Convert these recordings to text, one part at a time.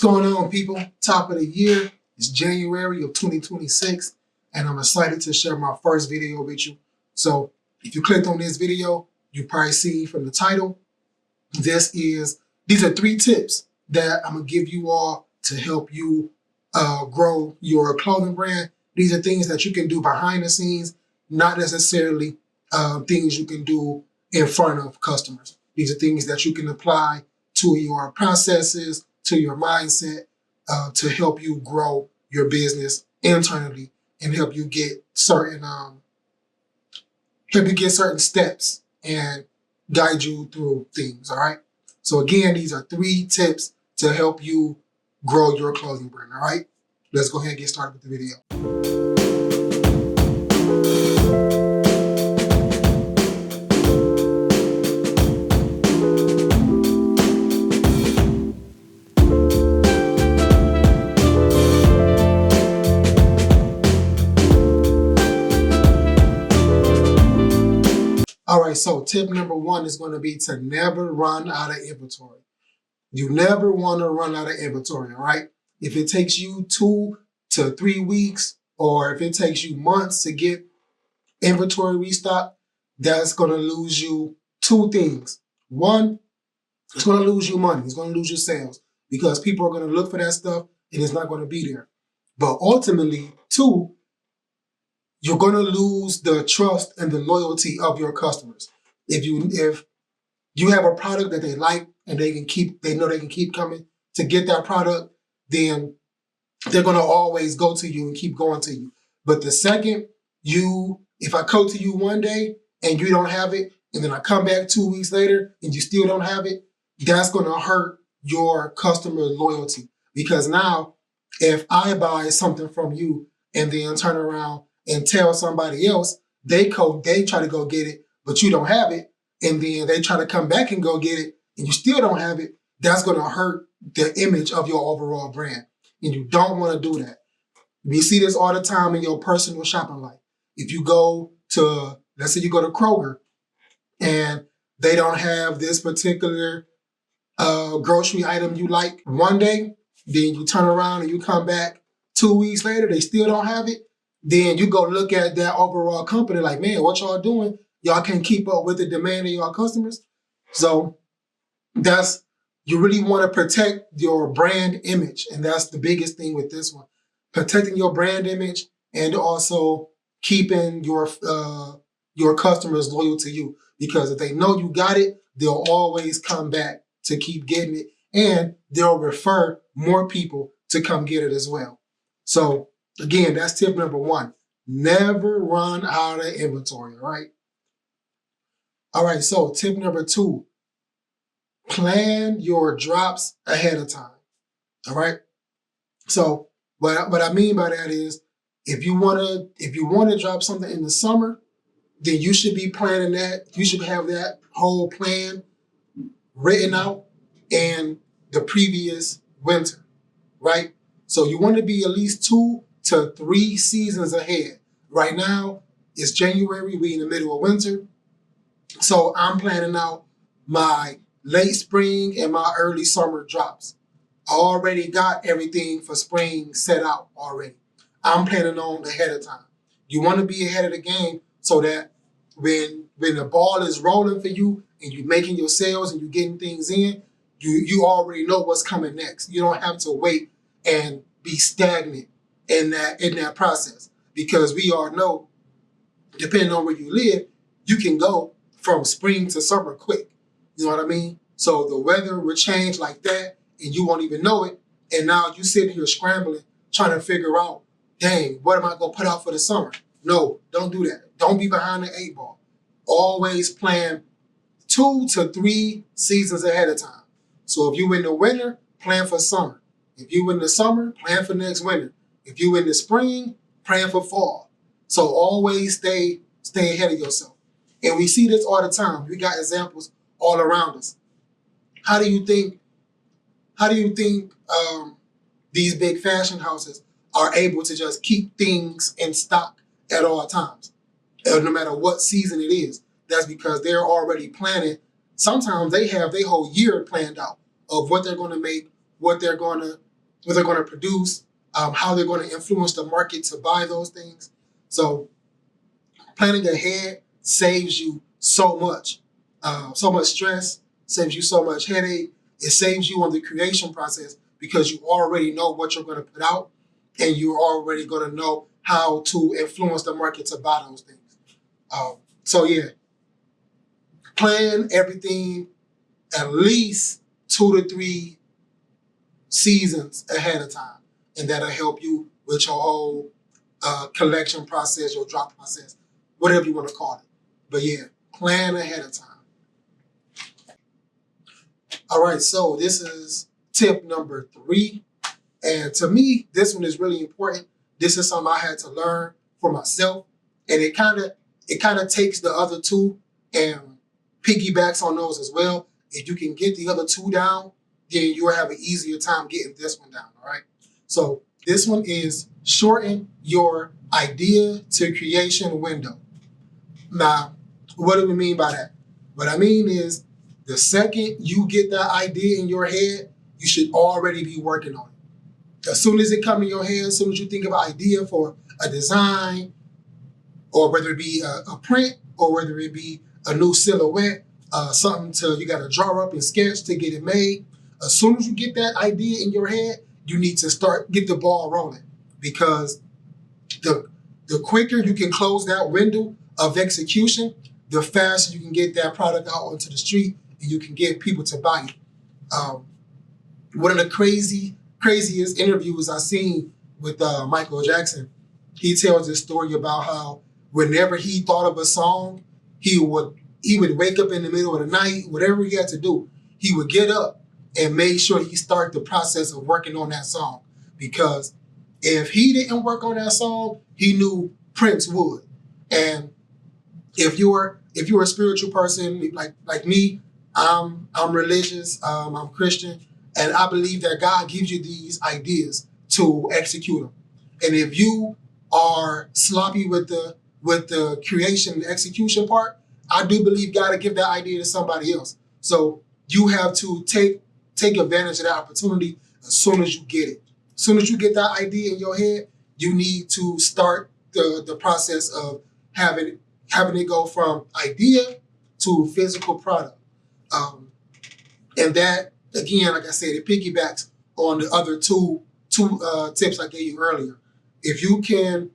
going on, people? Top of the year. It's January of 2026, and I'm excited to share my first video with you. So if you clicked on this video, you probably see from the title, these are 3 tips that I'm gonna give you all to help you grow your clothing brand. These are things that you can do behind the scenes, not necessarily things you can do in front of customers. These are things that you can apply to your processes, to your mindset, to help you grow your business internally and help you get certain steps and guide you through things. All right. So again, these are 3 tips to help you grow your clothing brand. All right. Let's go ahead and get started with the video. All right, so tip number 1 is going to be to never run out of inventory. You never want to run out of inventory, all right? If it takes you 2 to 3 weeks, or if it takes you months to get inventory restocked, that's going to lose you 2 things. 1, it's going to lose you money. It's going to lose you sales because people are going to look for that stuff and it's not going to be there. But ultimately, 2, you're going to lose the trust and the loyalty of your customers. If you have a product that they like and they know they can keep coming to get that product, then they're going to always go to you and keep going to you. But the second if I go to you one day and you don't have it, and then I come back 2 weeks later and you still don't have it, that's going to hurt your customer loyalty. Because now, if I buy something from you and then turn around and tell somebody else, they try to go get it, but you don't have it, and then they try to come back and go get it, and you still don't have it, that's going to hurt the image of your overall brand. And you don't want to do that. We see this all the time in your personal shopping life. If you go to, let's say you go to Kroger, and they don't have this particular grocery item you like one day, then you turn around and you come back 2 weeks later, they still don't have it, then you go look at that overall company like, man, what y'all doing? Y'all can't keep up with the demand of your customers. So you really want to protect your brand image. And that's the biggest thing with this one. Protecting your brand image and also keeping your customers loyal to you. Because if they know you got it, they'll always come back to keep getting it. And they'll refer more people to come get it as well. So again, that's tip number 1. Never run out of inventory, all right? All right, so tip number 2, plan your drops ahead of time, all right? So what I mean by that is if you want to drop something in the summer, then you should be planning that. You should have that whole plan written out in the previous winter, right? So you want to be at least 2 to 3 seasons ahead. Right now, it's January, we in the middle of winter. So I'm planning out my late spring and my early summer drops. I already got everything for spring set out already. I'm planning on ahead of time. You want to be ahead of the game so that when the ball is rolling for you and you're making your sales and you're getting things in, you already know what's coming next. You don't have to wait and be stagnant in that process, because we all know, depending on where you live, you can go from spring to summer quick. You know what I mean? So the weather will change like that and you won't even know it. And now you sitting here scrambling, trying to figure out, dang, what am I going to put out for the summer? No, don't do that. Don't be behind the 8 ball. Always plan 2 to 3 seasons ahead of time. So if you in the winter, plan for summer. If you in the summer, plan for next winter. If you in the spring, plan for fall. So always stay ahead of yourself. And we see this all the time. We got examples all around us. How do you think these big fashion houses are able to just keep things in stock at all times, no matter what season it is? That's because they're already planning. Sometimes they have their whole year planned out of what they're going to make, what they're going to what they're going to produce, how they're going to influence the market to buy those things. So planning ahead saves you so much stress, saves you so much headache. It saves you on the creation process because you already know what you're going to put out, and you're already going to know how to influence the market to buy those things. So yeah, plan everything at least 2 to 3 seasons ahead of time, and that'll help you with your whole collection process, your drop process, whatever you want to call it. But yeah, plan ahead of time. All right, so this is tip number 3. And to me, this one is really important. This is something I had to learn for myself. And it kind of takes the other 2 and piggybacks on those as well. If you can get the other 2 down, then you'll have an easier time getting this one down, all right? So this one is shorten your idea to creation window. Now, what do we mean by that? What I mean is the second you get that idea in your head, you should already be working on it. As soon as it comes in your head, as soon as you think of an idea for a design, or whether it be a print, or whether it be a new silhouette, something you got to draw up and sketch to get it made. As soon as you get that idea in your head, you need to get the ball rolling, because the quicker you can close that window of execution, the faster you can get that product out onto the street and you can get people to buy it. One of the craziest interviews I've seen with Michael Jackson, he tells this story about how whenever he thought of a song, he would wake up in the middle of the night, whatever he had to do, he would get up and make sure he start the process of working on that song. Because if he didn't work on that song, he knew Prince would. And if you're a spiritual person like me, I'm religious, I'm Christian, and I believe that God gives you these ideas to execute them. And if you are sloppy with the creation and execution part, I do believe God will give that idea to somebody else. So you have to take advantage of that opportunity as soon as you get it. As soon as you get that idea in your head, you need to start the process of having it go from idea to physical product. And that, again, like I said, it piggybacks on the other two tips I gave you earlier. If you can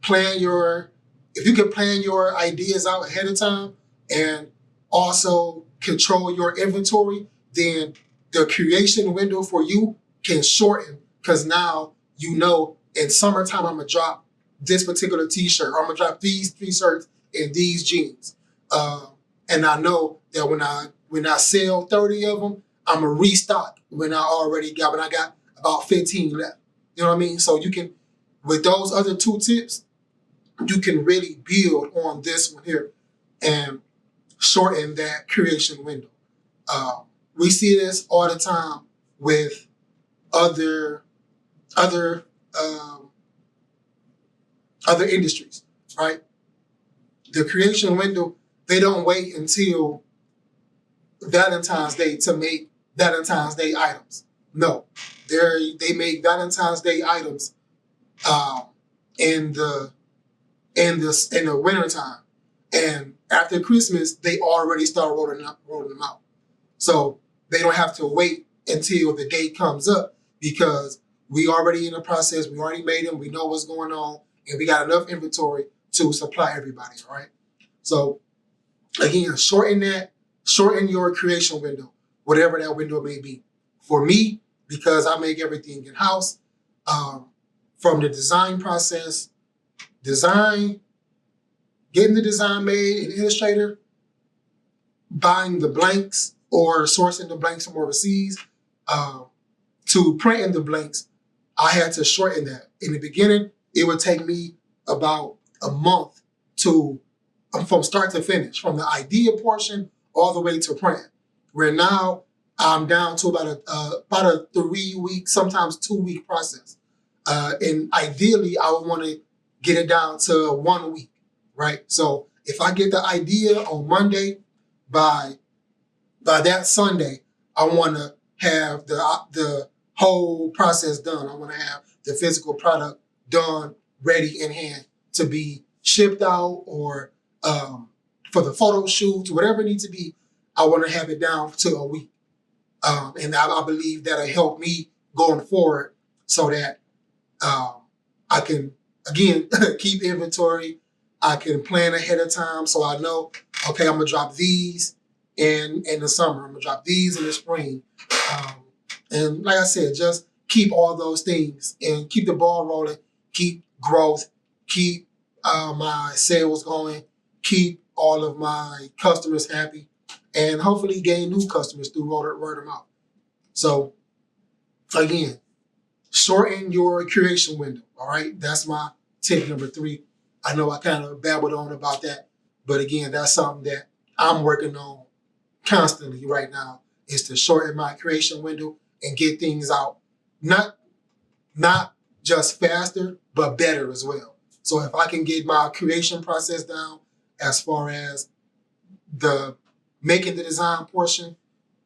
plan your ideas out ahead of time and also control your inventory, then the creation window for you can shorten, because now you know in summertime I'm gonna drop this particular t-shirt, or I'm gonna drop these 3 shirts and these jeans. And I know that when I sell 30 of them, I'm gonna restock when I got about 15 left. You know what I mean? So you can, with those other 2 tips, you can really build on this one here and shorten that creation window. We see this all the time with other industries, right? The creation window, they don't wait until Valentine's Day to make Valentine's Day items. No, they make Valentine's Day items in the wintertime, and after Christmas they already start rolling them out. So they don't have to wait until the date comes up, because we already in the process, we already made them, we know what's going on, and we got enough inventory to supply everybody, all right? So again, shorten your creation window, whatever that window may be. For me, because I make everything in-house, from the design process, getting the design made in Illustrator, buying the blanks or sourcing the blanks from overseas, to printing the blanks, I had to shorten that. In the beginning, it would take me about a month from start to finish, from the idea portion all the way to print. Where now I'm down to about a 3-week, sometimes 2-week process. And ideally, I would want to get it down to 1 week, right? So if I get the idea on Monday, by that Sunday, I want to have the whole process done. I want to have the physical product done, ready in hand to be shipped out or for the photo shoots, whatever it needs to be. I want to have it down to a week. And I believe that'll help me going forward so that I can, again, keep inventory. I can plan ahead of time so I know, okay, I'm going to drop these in the summer. I'm going to drop these in the spring. And like I said, just keep all those things and keep the ball rolling, keep growth, keep my sales going, keep all of my customers happy, and hopefully gain new customers through word of mouth. So again, shorten your creation window. All right. That's my tip number 3. I know I kind of babbled on about that, but again, that's something that I'm working on constantly right now, is to shorten my creation window and get things out. Not just faster, but better as well. So if I can get my creation process down as far as the making the design portion,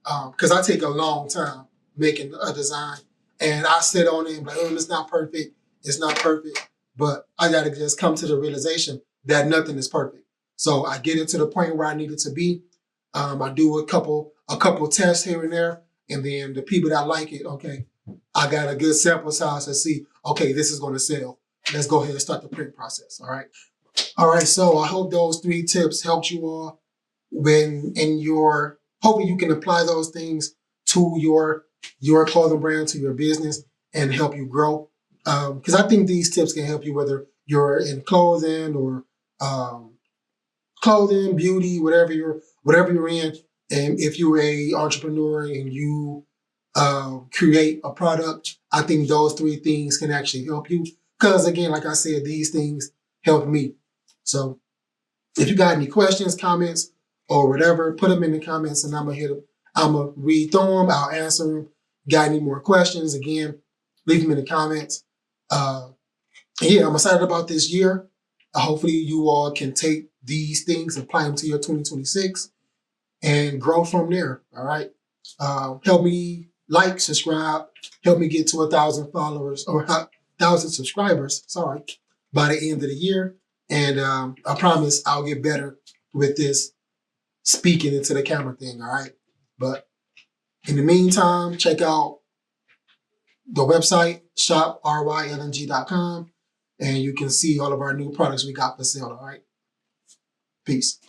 because I take a long time making a design, and I sit on it and be like, it's not perfect, but I got to just come to the realization that nothing is perfect. So I get it to the point where I need it to be. I do a couple tests here and there, and then the people that like it, okay, I got a good sample size to see, okay, this is going to sell. Let's go ahead and start the print process. All right. All right. So I hope those 3 tips helped you all hoping you can apply those things to your clothing brand, to your business, and help you grow. Because I think these tips can help you whether you're in clothing or clothing, beauty, whatever you're in. And if you're a entrepreneur and you create a product, I think those 3 things can actually help you. Because again, like I said, these things help me. So if you got any questions, comments, or whatever, put them in the comments and I'm gonna read through them. I'll answer them. Got any more questions? Again, leave them in the comments. Yeah, I'm excited about this year. Hopefully you all can take these things, apply them to your 2026 and grow from there. All right. Help me like, subscribe, help me get to 1,000 followers or 1,000 subscribers, by the end of the year. And I promise I'll get better with this speaking into the camera thing, all right? But in the meantime, check out the website, shoprylng.com, and you can see all of our new products we got for sale, all right? Peace.